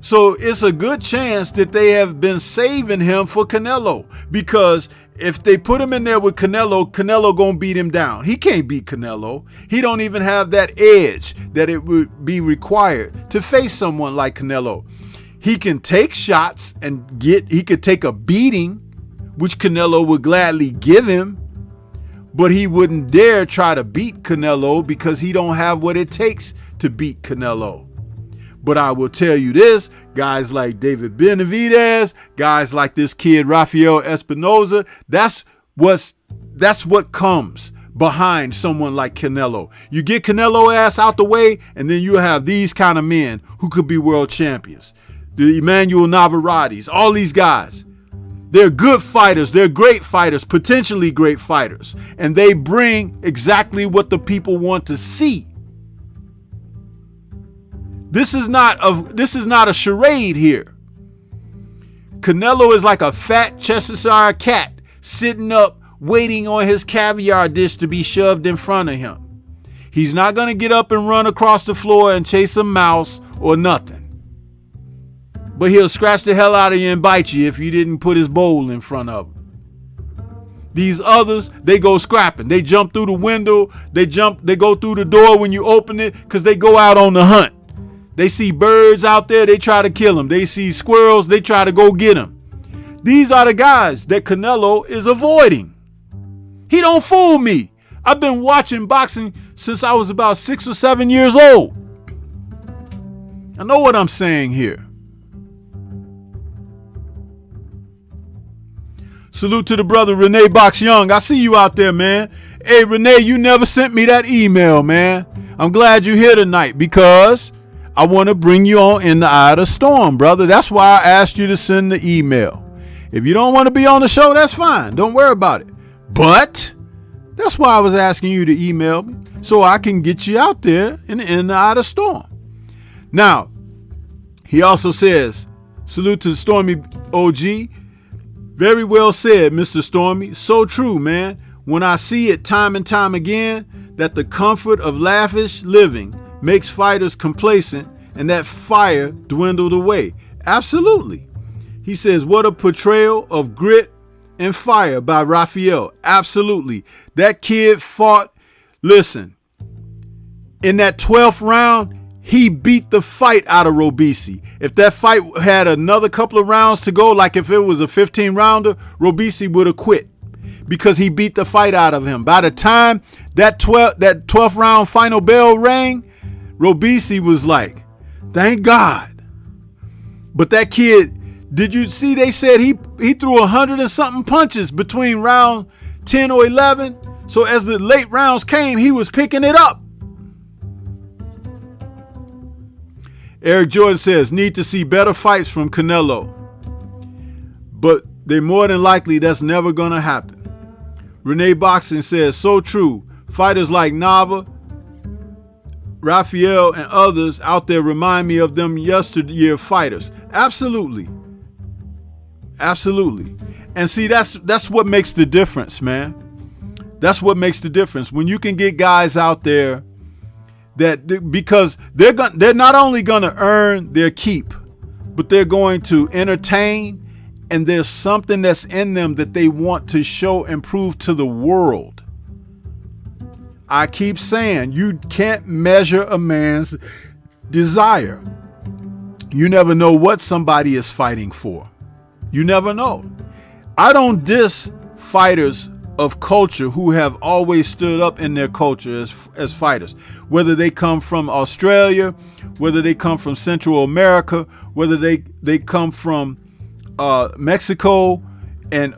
So it's a good chance that they have been saving him for Canelo, because if they put him in there with Canelo, Canelo gonna beat him down. He can't beat Canelo. He don't even have that edge that it would be required to face someone like Canelo. He can take shots and he could take a beating, which Canelo would gladly give him, but he wouldn't dare try to beat Canelo because he don't have what it takes to beat Canelo. But I will tell you this, guys like David Benavidez, guys like this kid Rafael Espinoza, that's what comes behind someone like Canelo. You get Canelo ass out the way, and then you have these kind of men who could be world champions. The Emmanuel Navarrates, all these guys. They're good fighters. They're great fighters, potentially great fighters. And they bring exactly what the people want to see. This is not a charade here. Canelo is like a fat Cheshire cat sitting up waiting on his caviar dish to be shoved in front of him. He's not going to get up and run across the floor and chase a mouse or nothing. But he'll scratch the hell out of you and bite you if you didn't put his bowl in front of him. These others, they go scrapping. They jump through the window. They go through the door when you open it because they go out on the hunt. They see birds out there, they try to kill them. They see squirrels, they try to go get them. These are the guys that Canelo is avoiding. He don't fool me. I've been watching boxing since I was about 6 or 7 years old. I know what I'm saying here. Salute to the brother Renee Box Young. I see you out there, man. Hey, Renee, you never sent me that email, man. I'm glad you're here tonight because I want to bring you on in the eye of the storm, brother. That's why I asked you to send the email. If you don't want to be on the show, that's fine. Don't worry about it. But that's why I was asking you to email me so I can get you out there in the eye of the storm. Now, he also says, salute to the Stormy OG. Very well said, Mr. Stormy. So true, man. When I see it time and time again that the comfort of lavish living makes fighters complacent and that fire dwindled away. Absolutely. He says, what a portrayal of grit and fire by Rafael. Absolutely. That kid fought. Listen, in that 12th round, he beat the fight out of Robeisy. If that fight had another couple of rounds to go, like if it was a 15-rounder, Robeisy would have quit because he beat the fight out of him. By the time that 12th round final bell rang, Robeisy was like, thank God. But that kid, did you see they said he threw 100 and something punches between round 10 or 11? So as the late rounds came, he was picking it up. Eric Jordan says, need to see better fights from Canelo. But they more than likely that's never going to happen. Renee Boxing says, so true. Fighters like Nava, Rafael, and others out there remind me of them yesteryear fighters. Absolutely. Absolutely. And see, that's what makes the difference, man. That's what makes the difference. When you can get guys out there because they're not only going to earn their keep, but they're going to entertain, and there's something that's in them that they want to show and prove to the world. I keep saying you can't measure a man's desire. You never know what somebody is fighting for. You never know. I don't diss fighters of culture who have always stood up in their culture as fighters, whether they come from Australia, whether they come from Central America, whether they come from Mexico,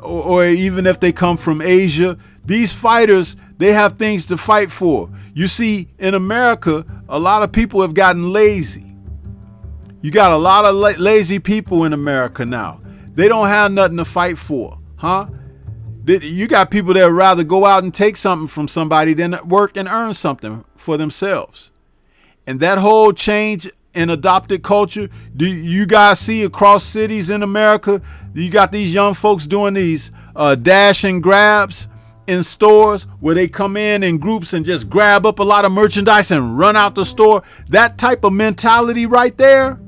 or even if they come from Asia. These fighters, they have things to fight for. You see, in America, a lot of people have gotten lazy. You got a lot of lazy people in America now. They don't have nothing to fight for, huh? You got people that would rather go out and take something from somebody than work and earn something for themselves. And that whole change in adopted culture, do you guys see across cities in America? You got these young folks doing these dash and grabs in stores where they come in groups and just grab up a lot of merchandise and run out the store. That type of mentality right there.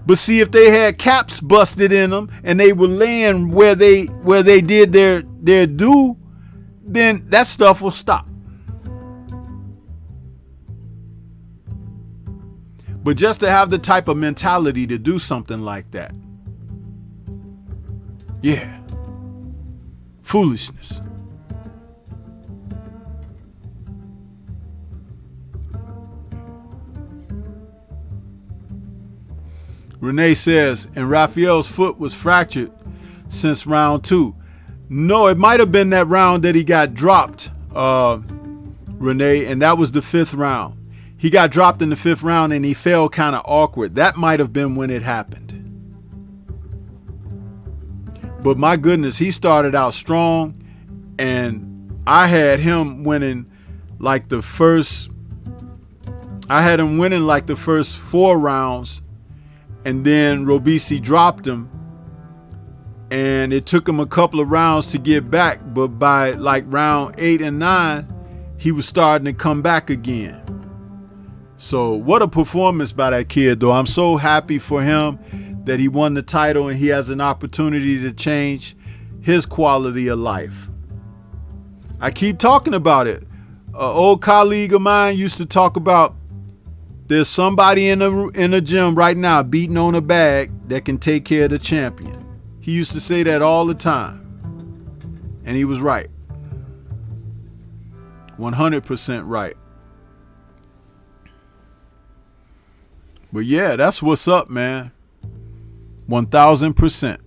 But see, if they had caps busted in them and they were laying where they did their due, then that stuff will stop. But just to have the type of mentality to do something like that, yeah, foolishness. Renee says, and Raphael's foot was fractured since round 2. No, it might have been that round that he got dropped, Renee, and that was the 5th round. He got dropped in the 5th round and he fell kind of awkward. That might have been when it happened. But my goodness, he started out strong, and I had him winning like the first 4 rounds, and then Robisi dropped him, and it took him a couple of rounds to get back, but by like round 8 and 9, he was starting to come back again. So what a performance by that kid, though. I'm so happy for him that he won the title and he has an opportunity to change his quality of life. I keep talking about it. An old colleague of mine used to talk about there's somebody in the gym right now beating on a bag that can take care of the champion. He used to say that all the time. And he was right. 100% right. But yeah, that's what's up, man. 1000%.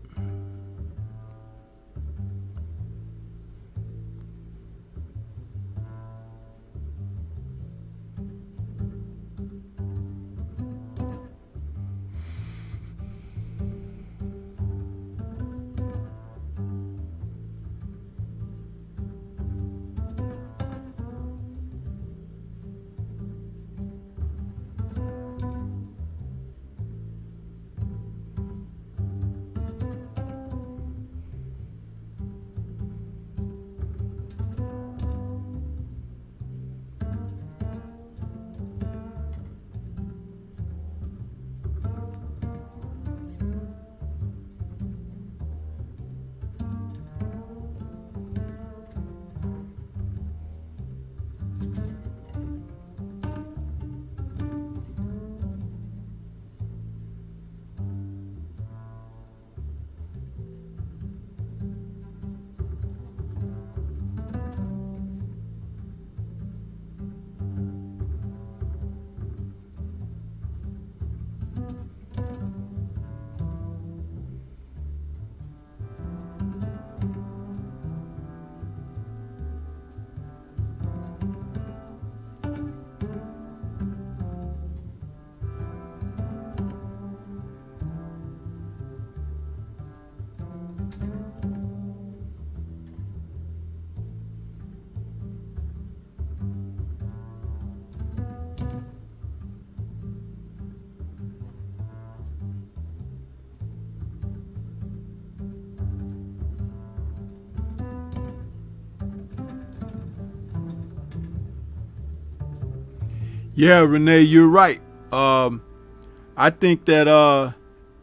Yeah, Renee, you're right. I think that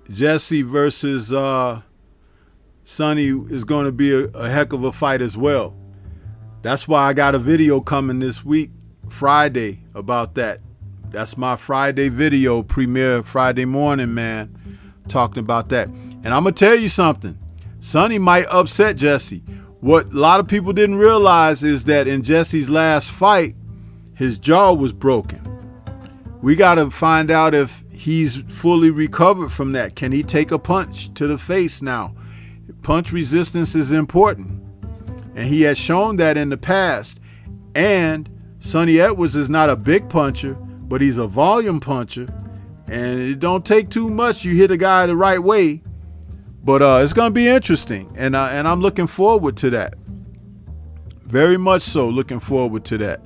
Jesse versus Sonny is going to be a heck of a fight as well. That's why I got a video coming this week, Friday, about that. That's my Friday video premiere Friday morning, man. talking about that. And I'm going to tell you something. Sonny might upset Jesse. What a lot of people didn't realize is that in Jesse's last fight, his jaw was broken. We got to find out if he's fully recovered from that. Can he take a punch to the face now? Punch resistance is important. And he has shown that in the past. And Sonny Edwards is not a big puncher, but he's a volume puncher. And it don't take too much. You hit a guy the right way. But it's going to be interesting. And I'm looking forward to that. Very much so looking forward to that.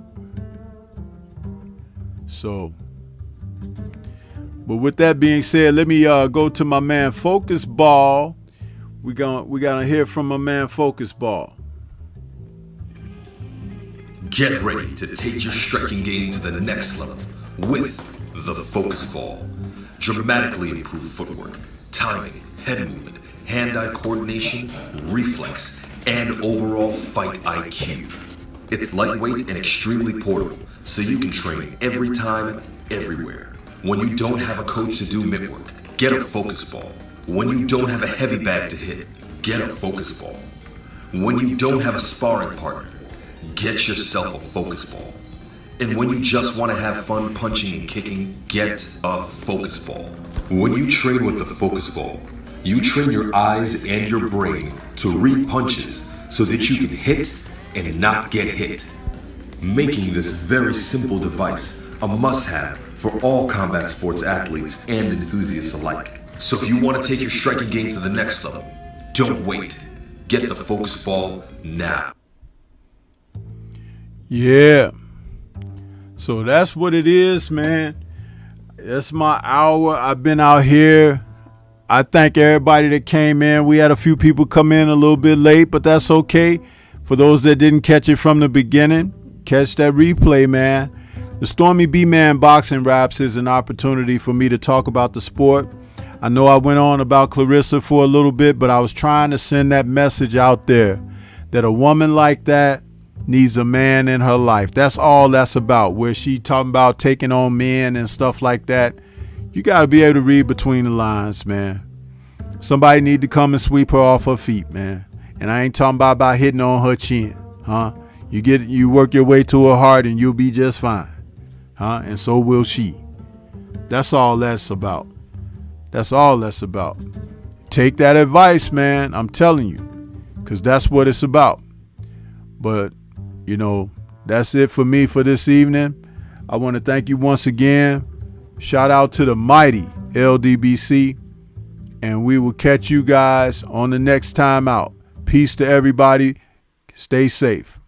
So, but with that being said, let me go to my man Focus Ball. We're gonna hear from my man Focus Ball. Get ready to take your striking game to the next level with the Focus Ball. Dramatically improved footwork, timing, head movement, hand-eye coordination, reflex, and overall fight IQ. It's lightweight and extremely portable, so you can train every time, everywhere. When you don't have a coach to do mitt work, get a Focus Ball. When you don't have a heavy bag to hit, get a Focus Ball. When you don't have a sparring partner, get yourself a Focus Ball. And when you just want to have fun punching and kicking, get a Focus Ball. When you train with the Focus Ball, you train your eyes and your brain to read punches so that you can hit and not get hit, making this very simple device a must-have for all combat sports athletes and enthusiasts alike. So if you want to take your striking game to the next level, don't wait. Get the Focus Ball now. Yeah. So that's what it is, man. That's my hour. I've been out here. I thank everybody that came in. We had a few people come in a little bit late, but that's okay. For those that didn't catch it from the beginning, catch that replay, man. The Stormybman Boxing Raps is an opportunity for me to talk about the sport. I know I went on about Clarissa for a little bit, but I was trying to send that message out there that a woman like that needs a man in her life. That's all that's about. Where she talking about taking on men and stuff like that. You got to be able to read between the lines, man. Somebody need to come and sweep her off her feet, man. And I ain't talking about hitting on her chin, huh? You work your way to her heart and you'll be just fine, huh? And so will she. That's all that's about. That's all that's about. Take that advice, man. I'm telling you, because that's what it's about. But, you know, that's it for me for this evening. I want to thank you once again. Shout out to the mighty LDBC. And we will catch you guys on the next time out. Peace to everybody. Stay safe.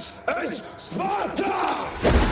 This is Sparta!